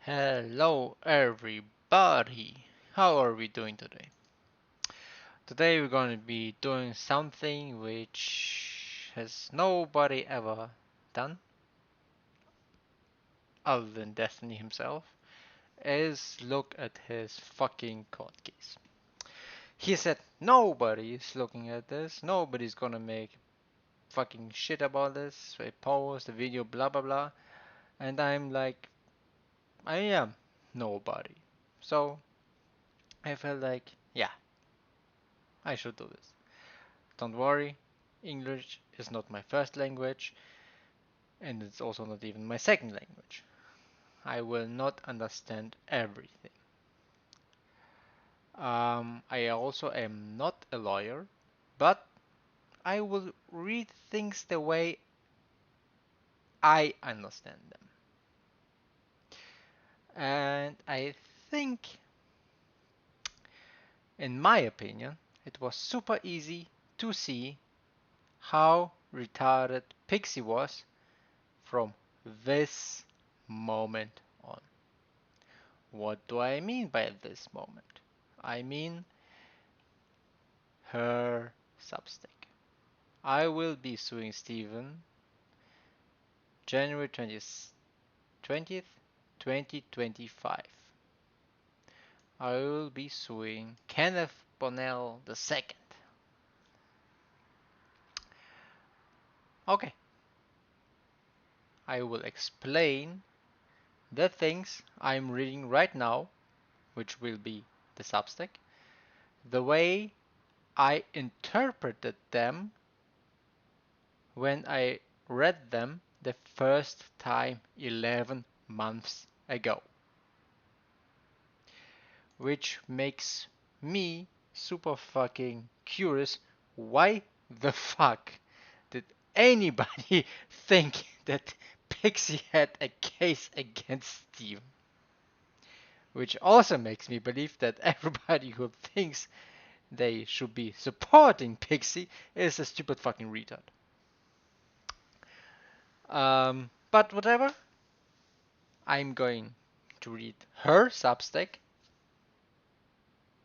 Hello everybody! How are we doing today? Today we're going to be doing something which has nobody ever done other than Destiny himself, is look at his fucking code keys. He said nobody's looking at this, nobody's gonna make fucking shit about this, a post, a video, blah blah blah, and I'm like, I am nobody. So I felt like, yeah, I should do this. Don't worry, English is not my first language, and it's also not even my second language. I will not understand everything. I also am not a lawyer, but I will read things the way I understand them. And I think, in my opinion, it was super easy to see how retarded Pixie was from this moment on. What do I mean by this moment? I mean her Substack. I will be suing Steven January 20th, 2025. I will be suing Kenneth Bonnell II. Okay, I will explain the things I'm reading right now, which will be the Substack, the way I interpreted them when I read them the first time 11 months ago. Which makes me super fucking curious, why the fuck did anybody think that Pixie had a case against Steve? Which also makes me believe that everybody who thinks they should be supporting Pixie is a stupid fucking retard. But whatever, I'm going to read her Substack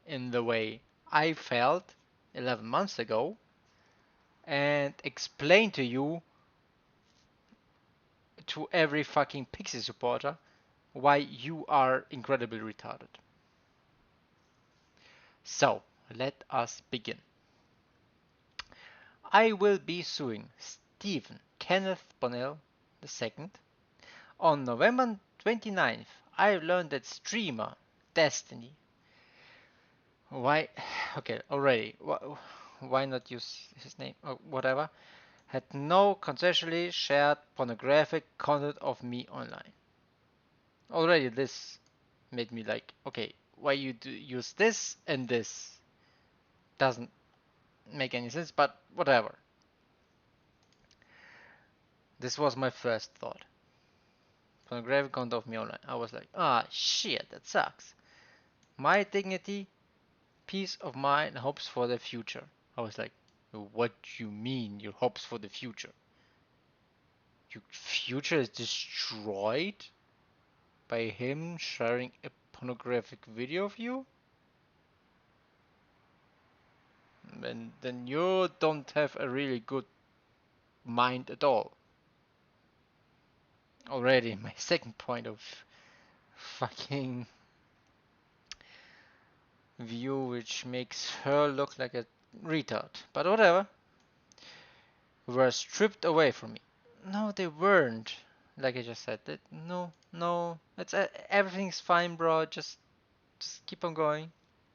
in the way I felt 11 months ago and explain to you, to every fucking Pixie supporter, why you are incredibly retarded. So, let us begin. I will be suing Stephen Kenneth Bonnell II. On November 29th, I learned that streamer Destiny. Why? Okay, already. Why not use his name or whatever? Had no consensually shared pornographic content of me online. Already this made me like, okay, why you do use this and this? Doesn't make any sense, but whatever. This was my first thought. Pornographic content of me online. I was like, ah, shit, that sucks. My dignity, peace of mind, hopes for the future. I was like, what do you mean your hopes for the future? Your future is destroyed by him sharing a pornographic video of you? Then you don't have a really good mind at all. Already my second point of fucking view, which makes her look like a retard. But whatever. Were stripped away from me. No, they weren't. Like I just said, no, it's everything's fine, bro. Just keep on going.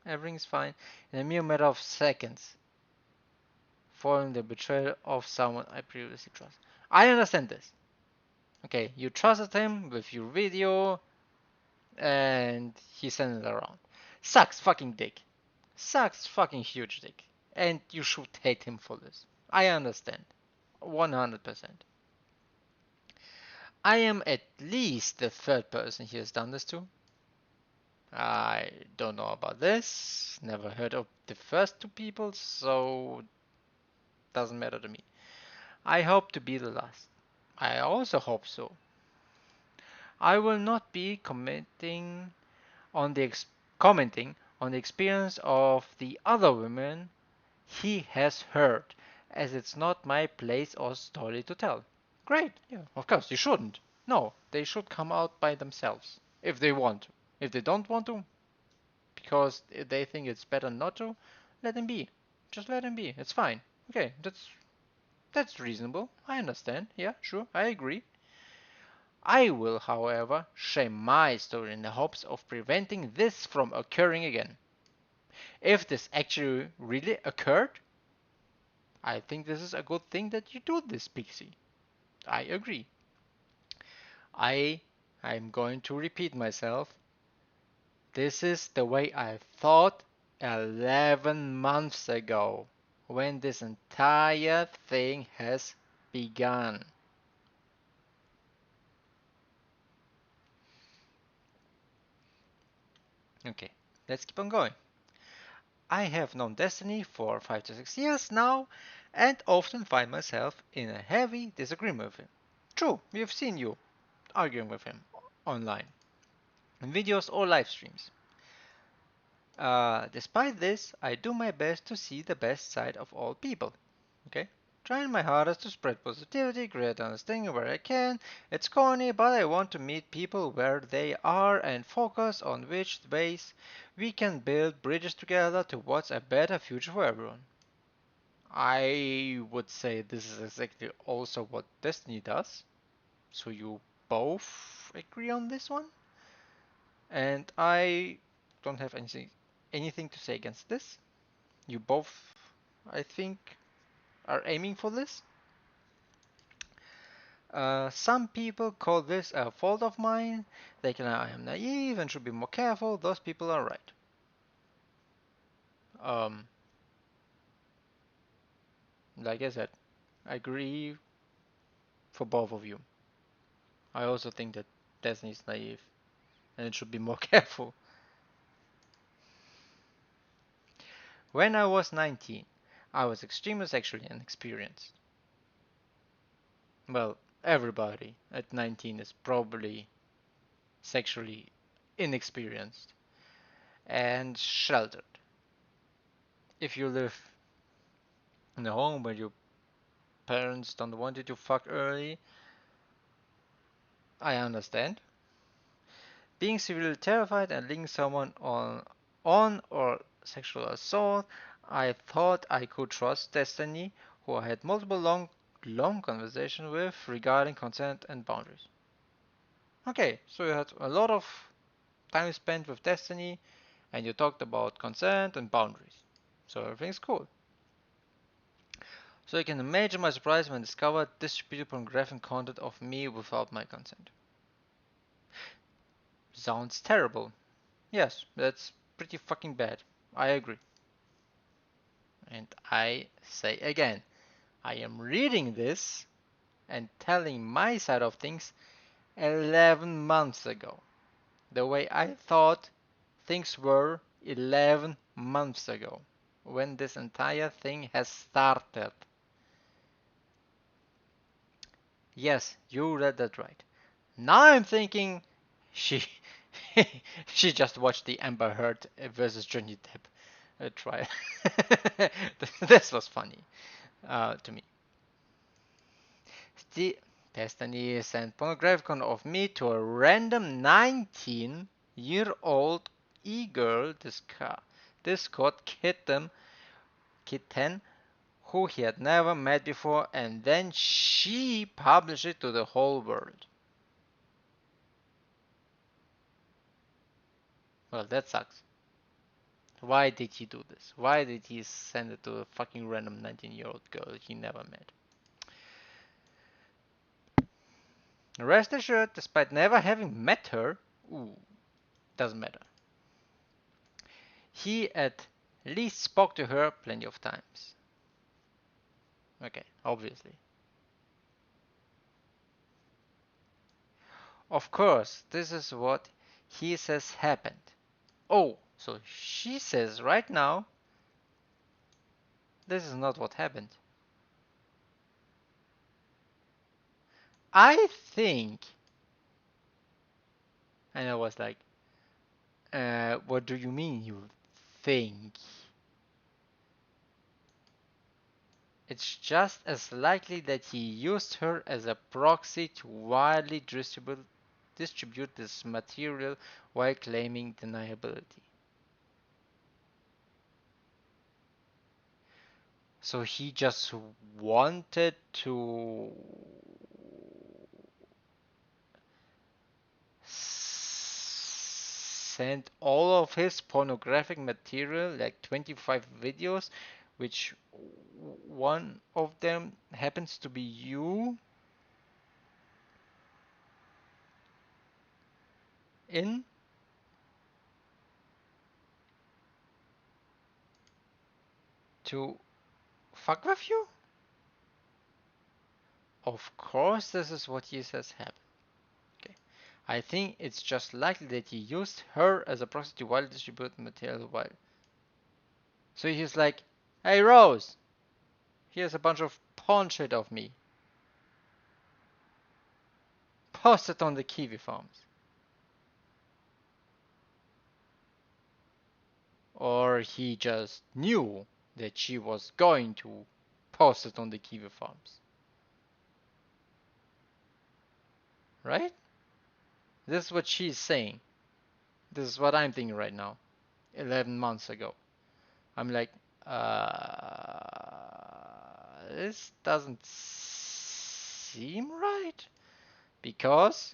Everything's fine. In a mere matter of seconds, following the betrayal of someone I previously trusted. I understand this. Okay, you trusted him with your video, and he sent it around. Sucks fucking dick. Sucks fucking huge dick. And you should hate him for this. I understand. 100%. I am at least the third person he has done this to. I don't know about this. Never heard of the first two people, so doesn't matter to me. I hope to be the last. I also hope so. I will not be on the commenting on the experience of the other women he has heard, as it's not my place or story to tell. Great, yeah, of course, you shouldn't. No, they should come out by themselves, if they want to. If they don't want to, because they think it's better not to, let them be. Just let them be. It's fine. Okay, that's reasonable. I understand. Yeah, sure, I agree. I will, however, share my story in the hopes of preventing this from occurring again. If this actually really occurred, I think this is a good thing that you do this, Pixie. I agree. I'm going to repeat myself. This is the way I thought 11 months ago, when this entire thing has begun. Okay, let's keep on going. I have known Destiny for 5 to 6 years now, and often find myself in a heavy disagreement with him. True, we have seen you arguing with him online, in videos or live streams. Despite this, I do my best to see the best side of all people. Okay? Trying my hardest to spread positivity, create understanding where I can. It's corny, but I want to meet people where they are and focus on which ways we can build bridges together towards a better future for everyone. I would say this is exactly also what Destiny does. So you both agree on this one? And I don't have anything to say against this. You both, I think, are aiming for this. Some people call this a fault of mine. They can I am naive and should be more careful. Those people are right. Um, like I said, I agree for both of you. I also think that Destiny is naive and it should be more careful. When I was 19, I was extremely sexually inexperienced. Well, everybody at 19 is probably sexually inexperienced and sheltered. If you live in a home where your parents don't want you to fuck early, I understand. Being severely terrified and leading someone on or sexual assault, I thought I could trust Destiny, who I had multiple long conversations with regarding consent and boundaries. Okay, so you had a lot of time spent with Destiny, and you talked about consent and boundaries. So everything's cool. So you can imagine my surprise when I discovered distributed pornographic content of me without my consent. Sounds terrible. Yes, that's pretty fucking bad. I agree. And I say again, I am reading this and telling my side of things 11 months ago. The way I thought things were 11 months ago, when this entire thing has started. Yes, you read that right. Now I'm thinking she she just watched the Amber Heard versus Johnny Depp trial. This was funny to me. The Destiny sent pornographic of me to a random 19-year-old e-girl Discord kitten who he had never met before, and then she published it to the whole world. Well, that sucks. Why did he do this? Why did he send it to a fucking random 19-year-old girl he never met? Rest assured, despite never having met her, doesn't matter. He at least spoke to her plenty of times. Okay, obviously. Of course, this is what he says happened. Oh, so she says right now, this is not what happened. I think And I was like, what do you mean you think? It's just as likely that he used her as a proxy to widely distribute this material while claiming deniability. So he just wanted to send all of his pornographic material, like 25 videos, which one of them happens to be you in, to fuck with you? Of course, this is what he says happened. Okay. I think it's just likely that he used her as a proxy to widely distribute material while. So he's like, hey Rose, here's a bunch of porn shit of me. Post it on the Kiwi farms. Or he just knew that she was going to post it on the Kiwi farms. Right? This is what she's saying. This is what I'm thinking right now. 11 months ago. I'm like, this doesn't seem right. Because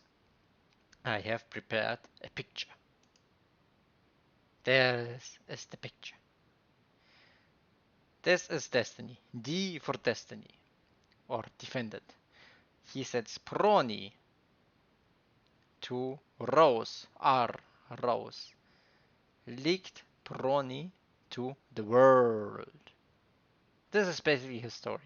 I have prepared a picture. This is the picture. This is Destiny. D for Destiny. Or Defended. He sets Prony to Rose. R. Rose. Leaked Prony to the world. This is basically his story.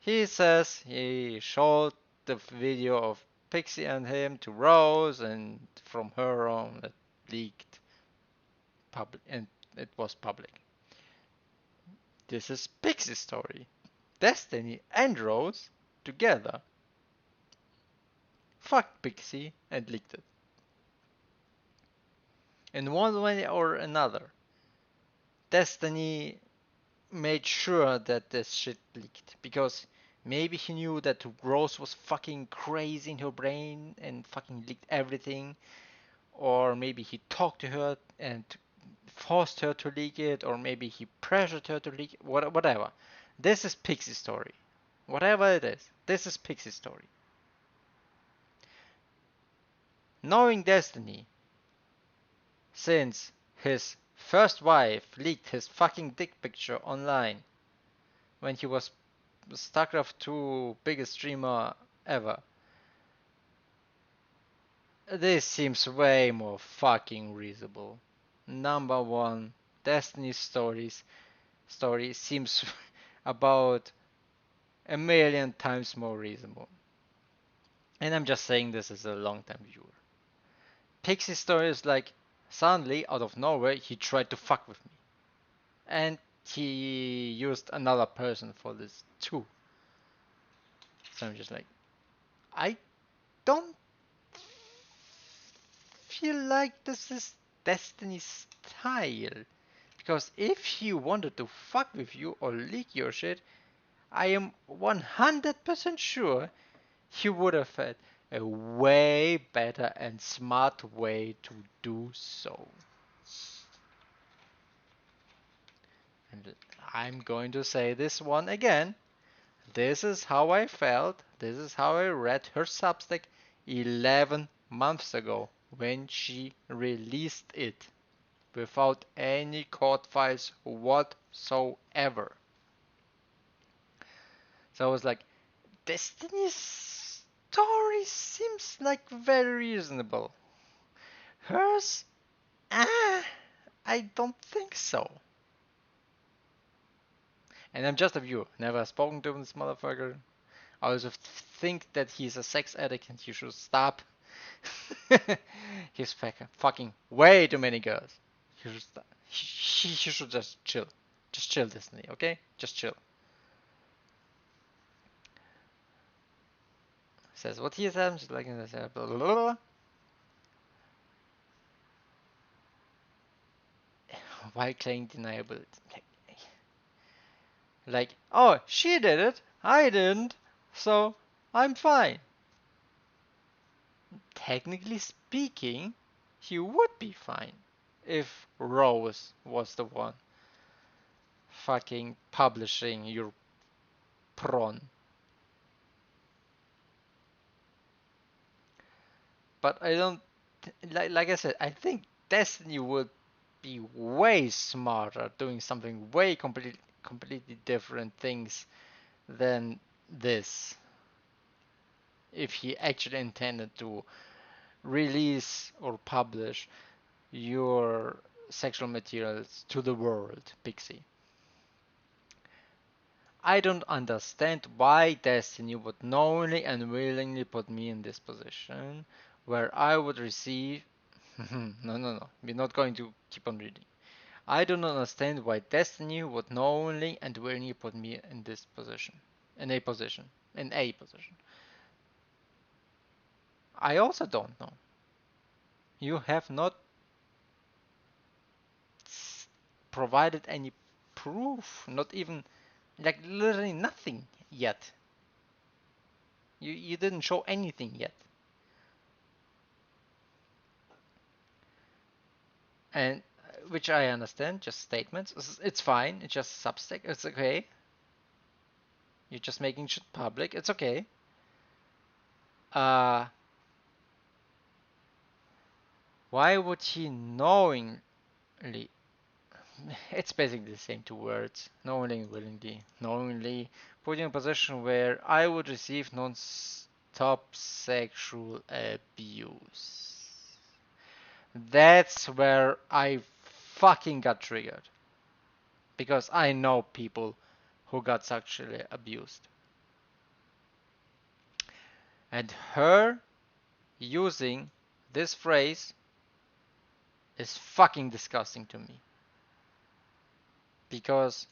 He says he showed the video of Pixie and him to Rose, and from her on it leaked public, and it was public. This is Pixie's story. Destiny and Rose together fucked Pixie and leaked it. In one way or another, Destiny made sure that this shit leaked because maybe he knew that Rose was fucking crazy in her brain and fucking leaked everything, or maybe he talked to her and forced her to leak it, or maybe he pressured her to leak it, whatever. This is Pixie's story. Whatever it is, this is Pixie's story. Knowing Destiny, since his first wife leaked his fucking dick picture online when he was StarCraft 2 biggest streamer ever. This seems way more fucking reasonable. Number one, Destiny story seems about a million times more reasonable. And I'm just saying this as a long-time viewer. Pixie's story is like, suddenly, out of nowhere, he tried to fuck with me. And he used another person for this too. So I'm just like, I don't feel like this is Destiny's style. Because if he wanted to fuck with you or leak your shit, I am 100% sure he would have had a way better and smart way to do so. And I'm going to say this one again. This is how I felt. This is how I read her Substack 11 months ago when she released it without any court files whatsoever. So I was like, Destiny's story seems like very reasonable. Hers, I don't think so. And I'm just a viewer, never spoken to this motherfucker. I also think that he's a sex addict and he should stop. He's fucking way too many girls. He should stop. He should just chill. Just chill, Disney, okay? Just chill. Says what he says, like blah, blah, blah. while claiming deniability. Like, oh, she did it, I didn't, so I'm fine. Technically speaking, he would be fine if Rose was the one fucking publishing your prawn. But I don't, like I said, I think Destiny would be way smarter doing something way completely different things than this if he actually intended to release or publish your sexual materials to the world, Pixie. I don't understand why Destiny would knowingly and willingly put me in this position where I would receive. No. We're not going to keep on reading. I don't understand why Destiny would knowingly and willingly put me in this position. In a position. In a position. I also don't know. You have not provided any proof, not even, like, literally nothing yet. You didn't show anything yet. And which I understand, just statements. It's fine. It's just Substack. It's okay. You're just making shit public. It's okay. Uh, why would he knowingly? It's basically the same two words. Knowingly and willingly. Knowingly put you in a position where I would receive non-stop sexual abuse. That's where I fucking got triggered. Because I know people who got sexually abused. And her using this phrase is fucking disgusting to me. Because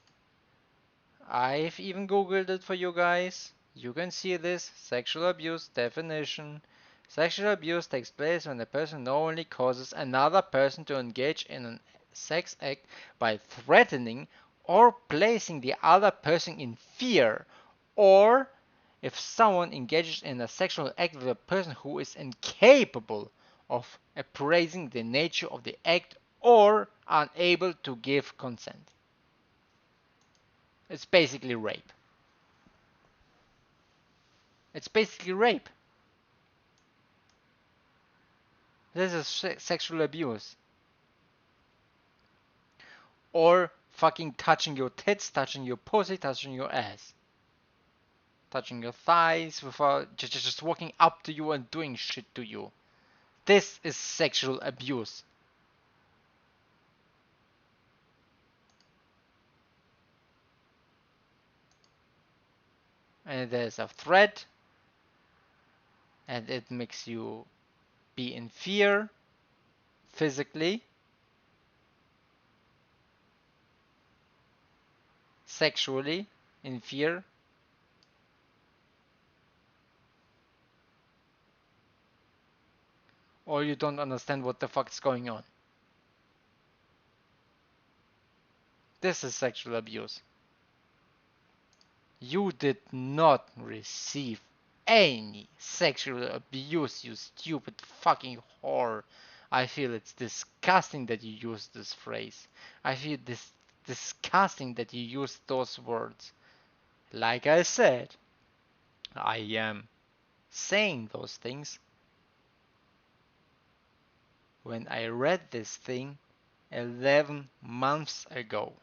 I've even googled it for you guys. You can see this sexual abuse definition. Sexual abuse takes place when a person knowingly causes another person to engage in a sex act by threatening or placing the other person in fear, or if someone engages in a sexual act with a person who is incapable of appraising the nature of the act or unable to give consent. It's basically rape. It's basically rape. This is sexual abuse. Or fucking touching your tits, touching your pussy, touching your ass. Touching your thighs without just walking up to you and doing shit to you. This is sexual abuse. And there's a threat, and it makes you be in fear physically, sexually in fear, or you don't understand what the fuck is going on. This is sexual abuse. You did not receive any sexual abuse, you stupid fucking whore. I feel it's disgusting that you use this phrase. I feel disgusting that you use those words. Like I said, I am saying those things when I read this thing 11 months ago.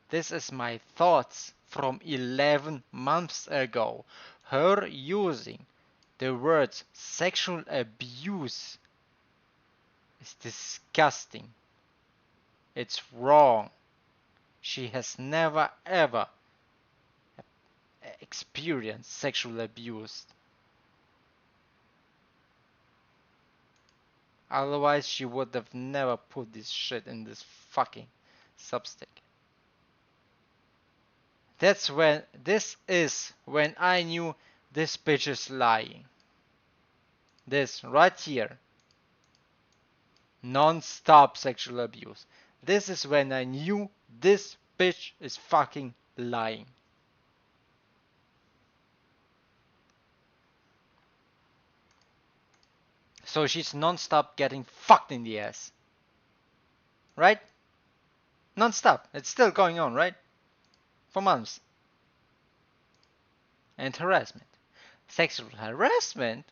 This is my thoughts from 11 months ago. Her using the words sexual abuse is disgusting. It's wrong. She has never ever experienced sexual abuse. Otherwise, she would have never put this shit in this fucking Substack. This is when I knew this bitch is lying. This right here. Non-stop sexual abuse. This is when I knew this bitch is fucking lying. So she's non-stop getting fucked in the ass. Right? Non-stop. It's still going on, right? For months. And harassment. Sexual harassment?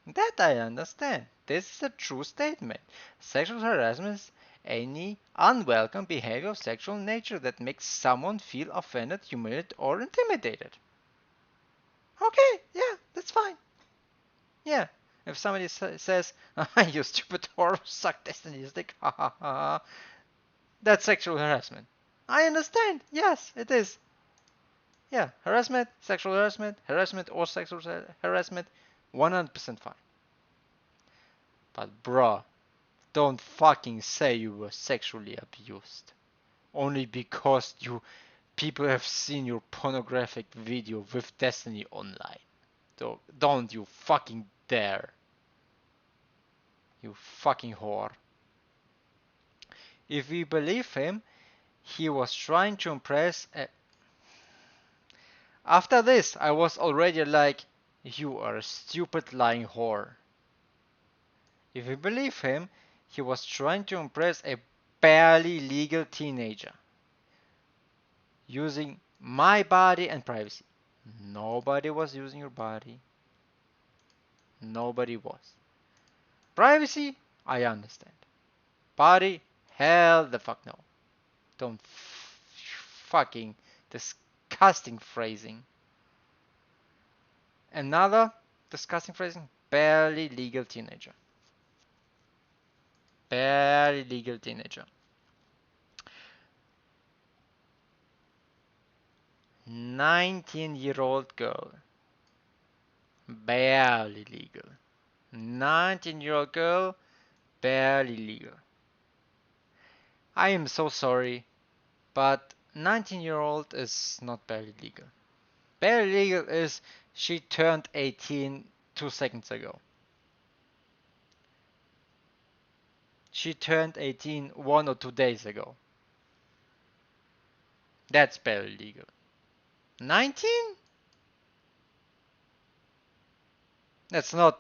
That I understand. This is a true statement. Sexual harassment is any unwelcome behavior of sexual nature that makes someone feel offended, humiliated, or intimidated. Okay, yeah, that's fine. Yeah, if somebody says, you stupid whore, suck Destiny's dick, ha ha ha, that's sexual harassment. I understand, yes, it is. Yeah, harassment, sexual harassment or sexual harassment, 100% fine. But bruh, don't fucking say you were sexually abused. Only because people have seen your pornographic video with Destiny online. So don't you fucking dare. You fucking whore. If we believe him, he was trying to impress. After this, I was already like, you are a stupid lying whore. If we believe him, he was trying to impress a barely legal teenager using my body and privacy. Nobody was using your body. Nobody was. Privacy, I understand. Body, hell the fuck no. Don't fucking disgusting phrasing. Another disgusting phrasing, barely legal teenager. Barely legal teenager. 19-year-old girl. Barely legal. 19-year-old girl, barely legal. I am so sorry, but 19-year-old is not barely legal. Barely legal is she turned 18 2 seconds ago. She turned 18 1 or 2 days ago. That's barely legal. 19? That's not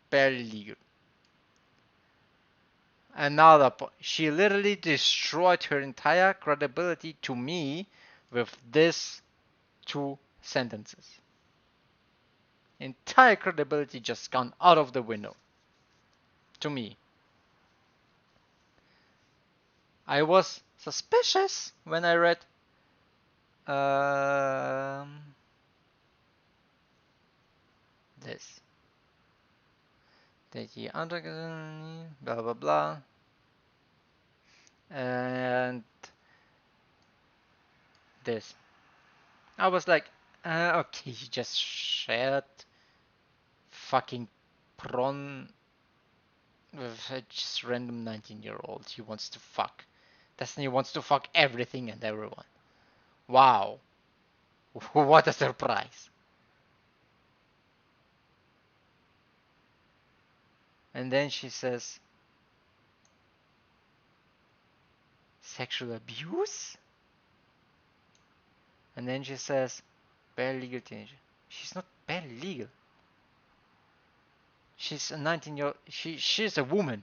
barely legal. Another point. She literally destroyed her entire credibility to me with these 2 sentences. Entire credibility just gone out of the window. To me. I was suspicious when I read this. That he blah blah blah. And this. I was like, okay, he just shared fucking prawn with a just random 19-year-old he wants to fuck. Destiny wants to fuck everything and everyone. Wow. What a surprise. And then she says, sexual abuse? And then she says, barely legal teenager. She's not barely legal. She's a 19-year-old. She's a woman.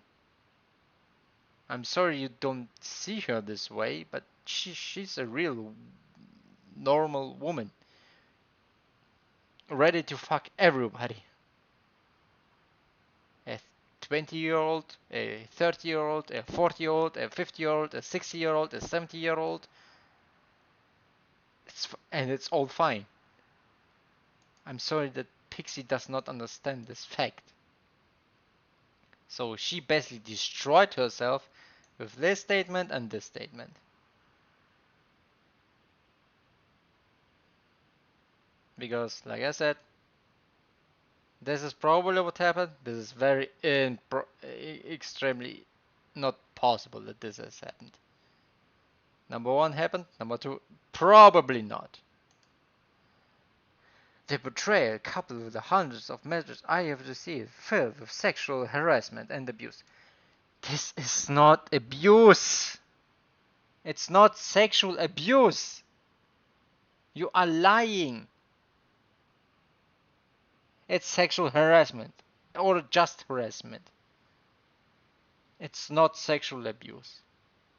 I'm sorry you don't see her this way, but she's a real normal woman. Ready to fuck everybody. A 20-year-old, a 30-year-old, a 40-year-old, a 50-year-old, a 60-year-old, a 70-year-old. And it's all fine. I'm sorry that Pixie does not understand this fact. So she basically destroyed herself with this statement and this statement. Because, like I said, this is probably what happened. This is very extremely not possible that this has happened. Number one happened. Number two, probably not. The betrayal, coupled with the hundreds of messages I have received filled with sexual harassment and abuse. This is not abuse. It's not sexual abuse. You are lying. It's sexual harassment. Or just harassment. It's not sexual abuse.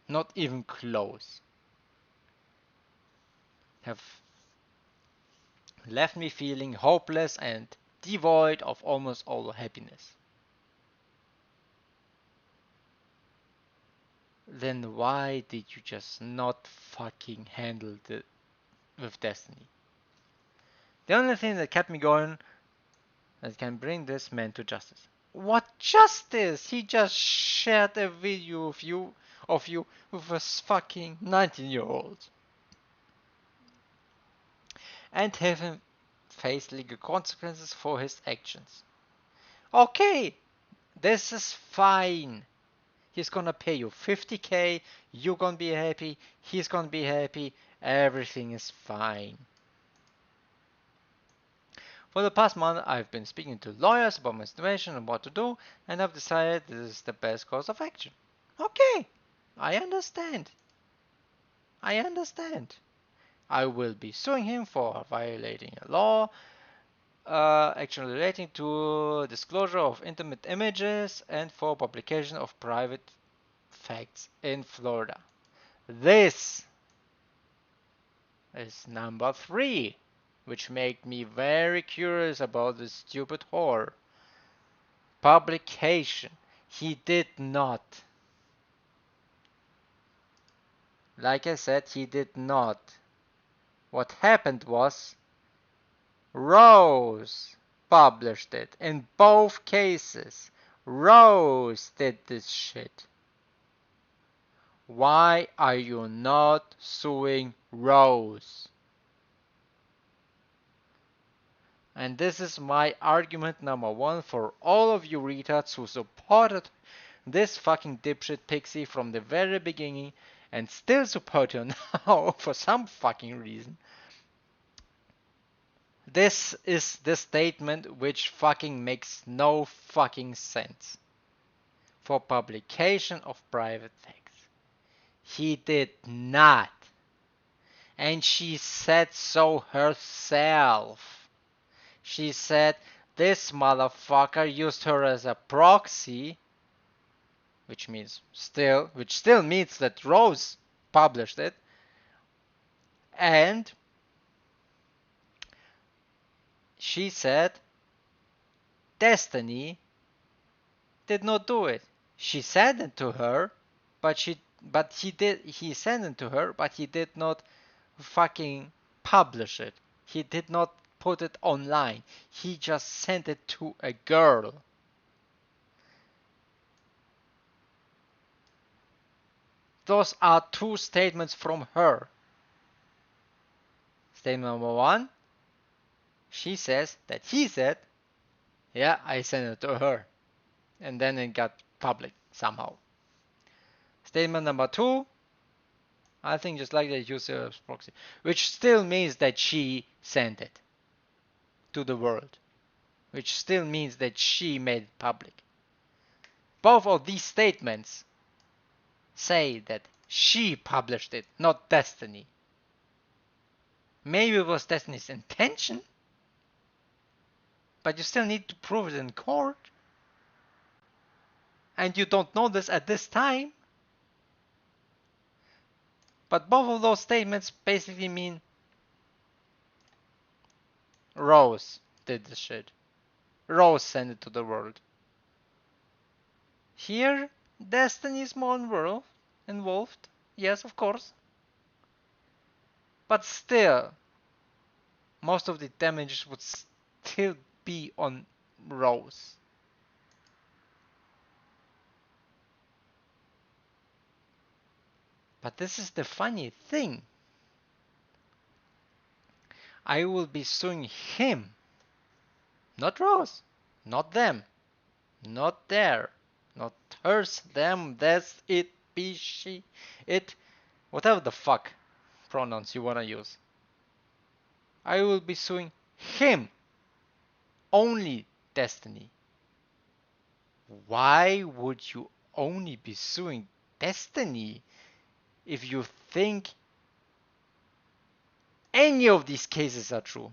Not even close. Have left me feeling hopeless and devoid of almost all happiness. Then why did you just not fucking handle it with Destiny? The only thing that kept me going that can bring this man to justice. What justice? He just shared a video of you with a fucking 19-year-old and have him face legal consequences for his actions. Okay, this is fine. He's gonna pay you 50k, you're gonna be happy, he's gonna be happy, everything is fine. For the past month, I've been speaking to lawyers about my situation and what to do, and I've decided this is the best course of action. Okay, I understand. I understand. I will be suing him for violating a law, action relating to disclosure of intimate images and for publication of private facts in Florida. This is number 3, which made me very curious about this stupid whore. Publication. He did not. Like I said, he did not. What happened was Rose published it. In both cases, Rose did this shit. Why are you not suing Rose? And this is my argument number 1 for all of you retards who supported this fucking dipshit Pixie from the very beginning and still support her now for some fucking reason. This is the statement which fucking makes no fucking sense. For publication of private facts. He did not. And she said so herself. She said this motherfucker used her as a proxy, which still means that Rose published it, and she said Destiny did not do it. She sent it to her, but he sent it to her, but he did not fucking publish it. He did not put it online. He just sent it to a girl. Those are 2 statements from her. Statement number 1, she says that he said, yeah, I sent it to her. And then it got public somehow. Statement number 2, I think just like they use a proxy, which still means that she sent it to the world, which still means that she made it public. Both of these statements say that she published it, not Destiny. Maybe it was Destiny's intention, but you still need to prove it in court. And you don't know this at this time. But both of those statements basically mean Rose did this shit. Rose sent it to the world. Here, Destiny is more involved. Yes, of course. But still, most of the damage would still be on Rose. But this is the funny thing. I will be suing him. Not Rose. Not them. Not there. Not hers, them, that's it, be, she, it. Whatever the fuck pronouns you wanna use. I will be suing him. Only Destiny. Why would you only be suing Destiny if you think any of these cases are true.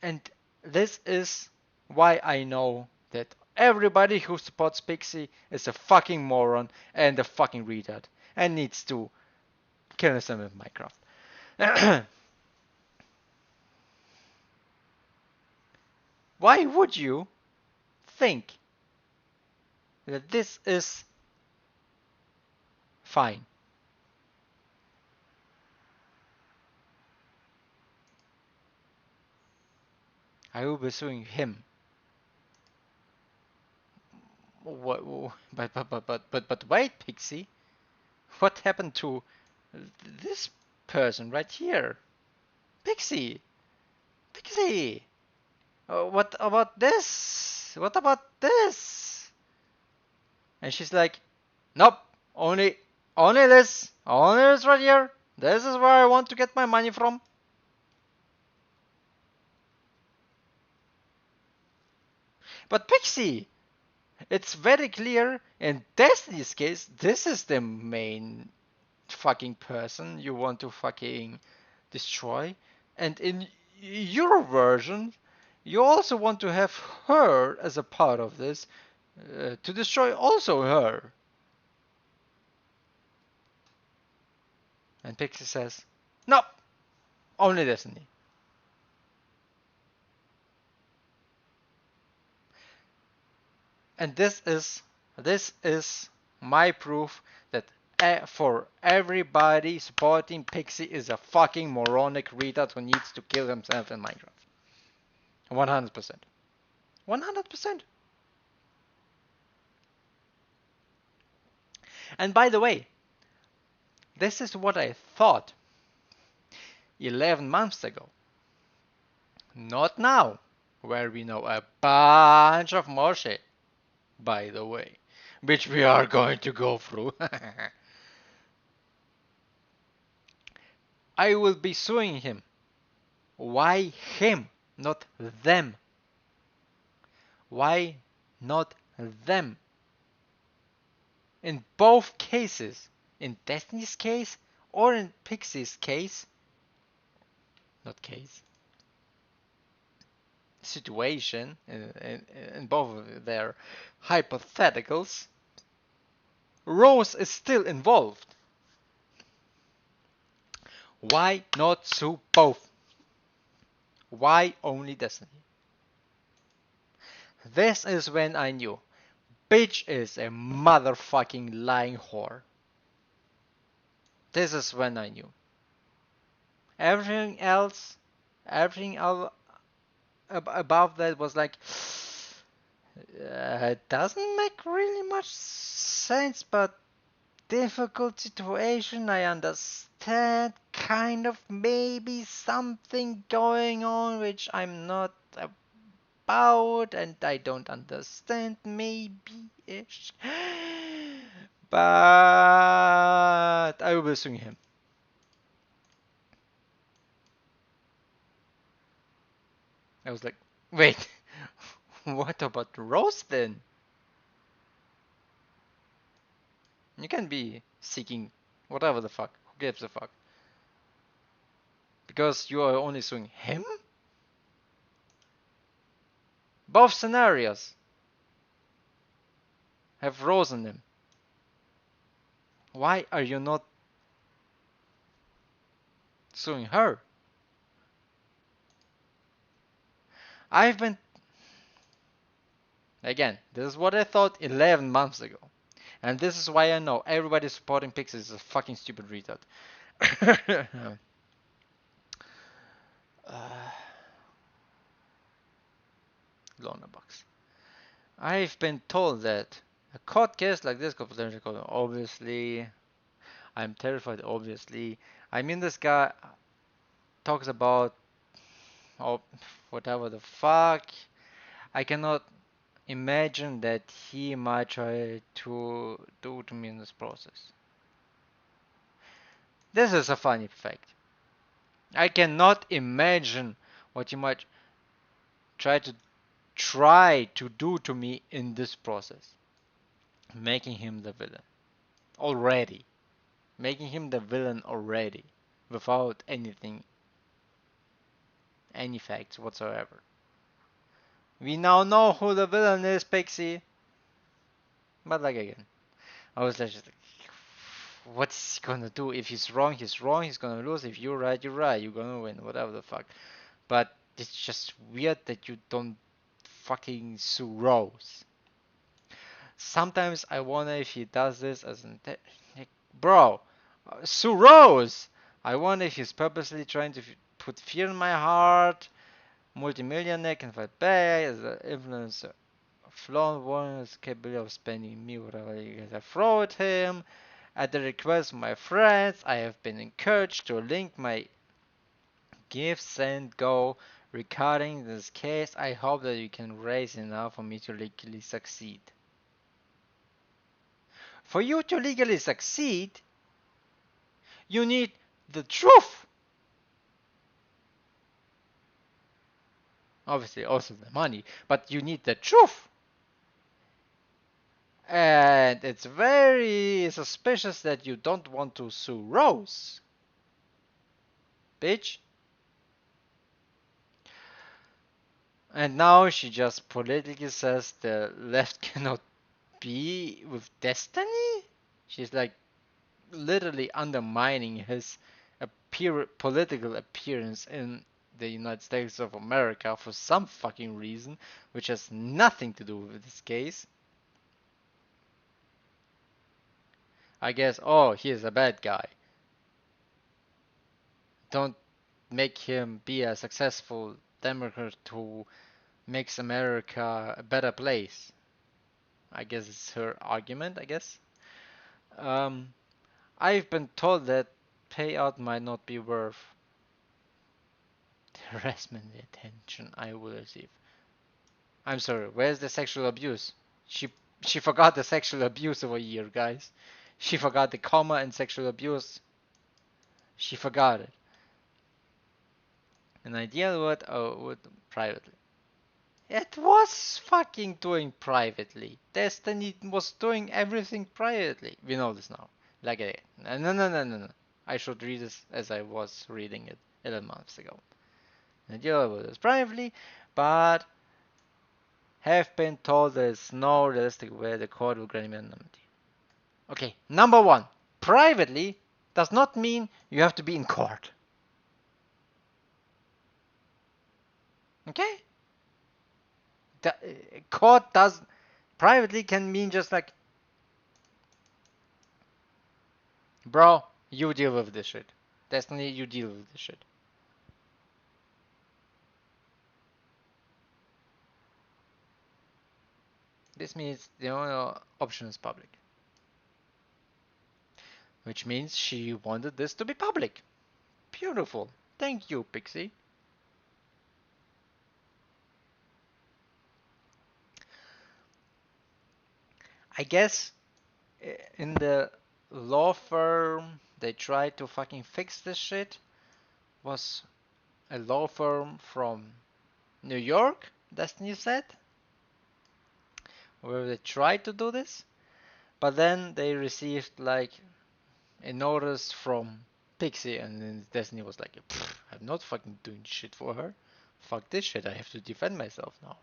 And this is why I know that everybody who supports Pixie is a fucking moron and a fucking retard and needs to kill himself with Minecraft. Why would you think that this is fine? I will be suing him. What? But wait, Pixie. What happened to this person right here? Pixie, Pixie. What about this? What about this? And she's like, nope, only this right here. This is where I want to get my money from. But Pixie, it's very clear in Destiny's case, this is the main fucking person you want to fucking destroy. And in your version, you also want to have her as a part of this to destroy also her. And Pixie says, no, only Destiny. And this is my proof that for everybody supporting Pixie is a fucking moronic retard who needs to kill himself in Minecraft. 100%. 100%. And by the way, this is what I thought 11 months ago. Not now, where we know a bunch of more shit, by the way, which we are going to go through. I will be suing him. Why him, not them? Why not them? In both cases, in Destiny's case or in Pixie's case, not case, situation, in both of their hypotheticals, Rose is still involved. Why not sue both? Why only Destiny? This is when I knew bitch is a motherfucking lying whore. This is when I knew. Everything else, everything above that was like, it doesn't make really much sense, but difficult situation, I understand, kind of maybe something going on which I'm not about and I don't understand, maybe-ish. But I will be suing him. I was like, wait, what about Rose then? You can be seeking whatever the fuck. Who gives a fuck? Because you are only suing him? Both scenarios have Rose in them. Why are you not suing her? I've been... Again, this is what I thought 11 months ago. And this is why I know everybody supporting Pixie is a fucking stupid retard. Lorna Box. I've been told that a court case like this could potentially go on. Obviously, I'm terrified, obviously. I mean, this guy talks about oh, whatever the fuck. I cannot imagine that he might try to do to me in this process. This is a funny fact. I cannot imagine what he might try to try to do to me in this process, making him the villain already, making him the villain already, without anything, any facts whatsoever. We now know who the villain is, Pixie. But like again, I was just like, what is he gonna do? If he's wrong, he's wrong. He's gonna lose. If you're right, you're right. You're gonna win. Whatever the fuck. But it's just weird that you don't fucking sue Rose. Sometimes I wonder if he does this as an like, bro, sue Rose. I wonder if he's purposely trying to put fear in my heart. Multimillionaire can fight back as an influencer. Flaunt one is capable of spending me whatever you guys have thrown at him. At the request of my friends, I have been encouraged to link my gifts and go. Regarding this case, I hope that you can raise enough for me to legally succeed. For you to legally succeed, you need the truth. Obviously, also the money, but you need the truth. And it's very suspicious that you don't want to sue Rose. Bitch. And now she just politically says the left cannot be with destiny? She's like literally undermining his political appearance in the United States of America for some fucking reason, which has nothing to do with this case. I guess, oh, he is a bad guy. Don't make him be a successful Democrat who makes America a better place. I guess it's her argument, I guess. Um, I've been told that payout might not be worth the harassment and attention I will receive. I'm sorry, where's the sexual abuse? She she forgot the sexual abuse over here, guys. She forgot the comma and sexual abuse. She forgot it. An ideal word, oh, would privately. It was fucking doing privately. Destiny was doing everything privately. We know this now. Like, no, no, no, no, no, no. I should read this as I was reading it 11 months ago. And deal with this privately, but have been told there's no realistic way the court will grant me anonymity. Okay, number one, privately does not mean you have to be in court. Okay? The court does privately can mean just like, bro, you deal with this shit. Destiny, you deal with this shit. This means the only option is public. Which means she wanted this to be public. Beautiful. Thank you, Pixie. I guess in the law firm they tried to fucking fix this shit was a law firm from New York, Destiny said, where they tried to do this, but then they received like a notice from Pixie, and then Destiny was like, I'm not fucking doing shit for her. Fuck this shit, I have to defend myself now.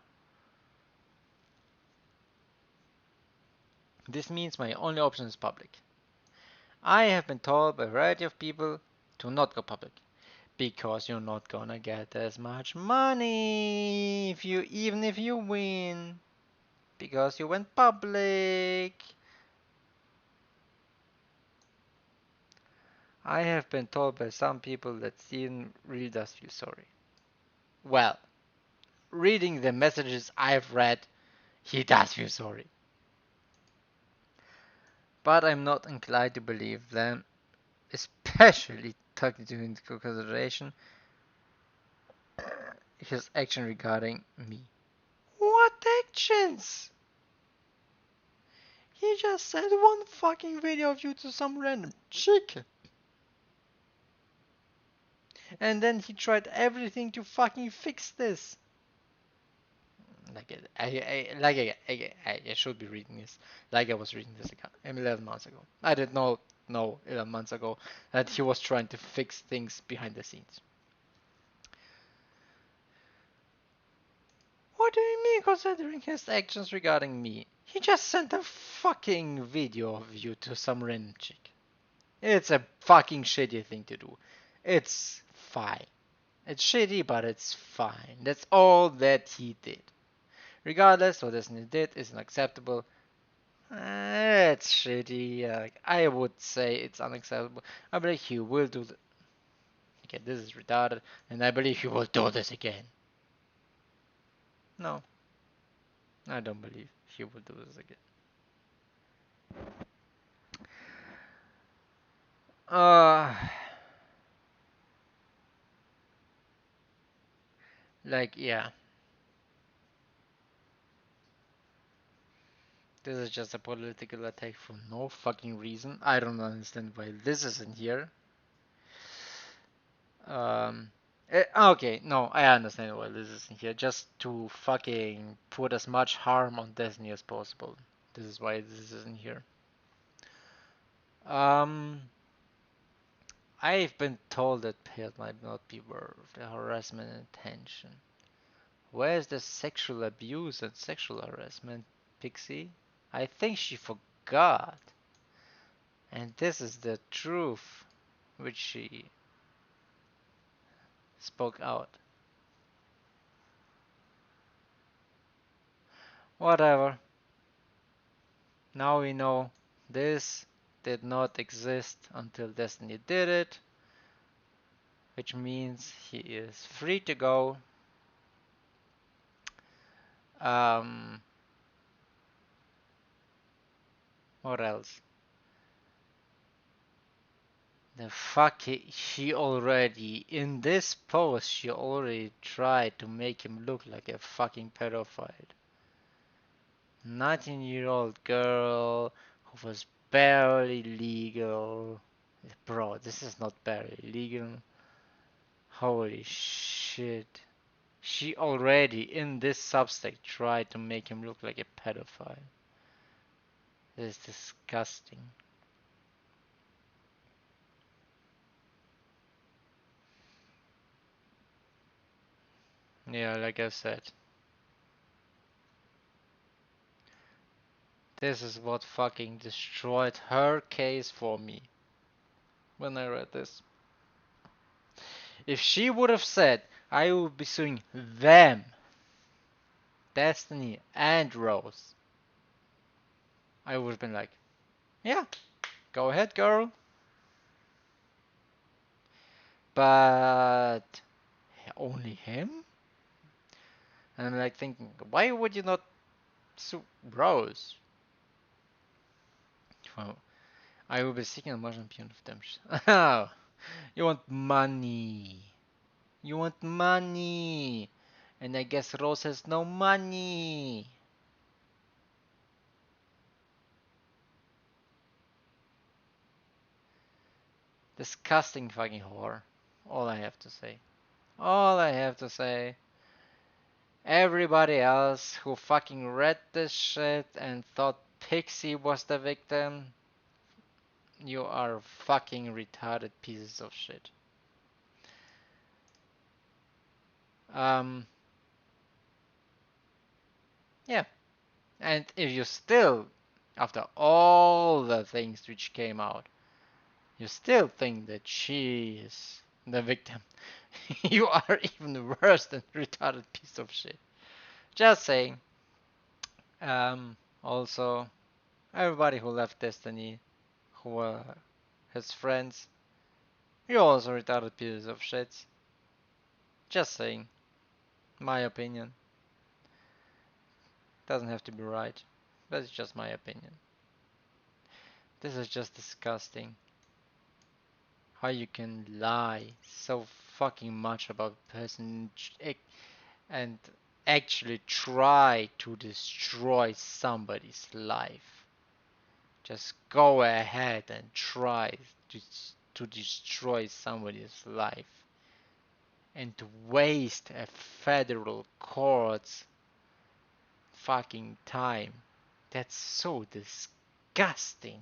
This means my only option is public. I have been told by a variety of people to not go public. Because you're not gonna get as much money even if you win. Because you went public. I have been told by some people that Steven really does feel sorry. Well, reading the messages I've read, he does feel sorry. But I'm not inclined to believe them, especially taking into consideration his action regarding me. What actions? He just sent one fucking video of you to some random chick. And then he tried everything to fucking fix this. Like, it. I should be reading this like I was reading this 11 months ago. I did not know 11 months ago that he was trying to fix things behind the scenes. What do you mean considering his actions regarding me? He just sent a fucking video of you to some random chick. It's a fucking shitty thing to do. It's fine. It's shitty, but it's fine. That's all that he did. Regardless, what Disney did is unacceptable. It's shitty. I would say it's unacceptable. I believe he will do. Okay, this is retarded, and I believe he will do this again. No, I don't believe he will do this again. Uh, yeah, this is just a political attack for no fucking reason. I don't understand why this isn't here. Okay, no, I understand why this isn't here. Just to fucking put as much harm on Disney as possible. This is why this isn't here. Um, I've been told that paid might not be worth the harassment and attention. Where's the sexual abuse and sexual harassment, Pixie? I think she forgot. And this is the truth which she spoke out. Whatever. Now we know this did not exist until Destiny did it, which means he is free to go. Um, what else? The fuck she already in this post she already tried to make him look like a fucking pedophile. 19-year-old girl who was barely legal. Bro, this is not barely legal. Holy shit. She already in this Substack tried to make him look like a pedophile. This is disgusting. Yeah, like I said. This is what fucking destroyed her case for me when I read this. If she would have said, I will be suing them, Destiny and Rose, I would have been like, yeah, go ahead, girl. But only him? And I'm like thinking, why would you not sue Rose? Well, I will be seeking a margin payment of damage. Oh, you want money. You want money. And I guess Rose has no money. Disgusting fucking whore. All I have to say. All I have to say. Everybody else who fucking read this shit and thought Pixie was the victim, you are fucking retarded pieces of shit. Um, yeah. And if you still, after all the things which came out, you still think that she is the victim, you are even worse than retarded piece of shit. Just saying. Also, everybody who left Destiny, who were his friends, you're also retarded pieces of shit. Just saying. My opinion. Doesn't have to be right, but it's just my opinion. This is just disgusting. How you can lie so fucking much about a person and actually try to destroy somebody's life. Just go ahead and try to, to destroy somebody's life and to waste a federal court's fucking time. That's so disgusting.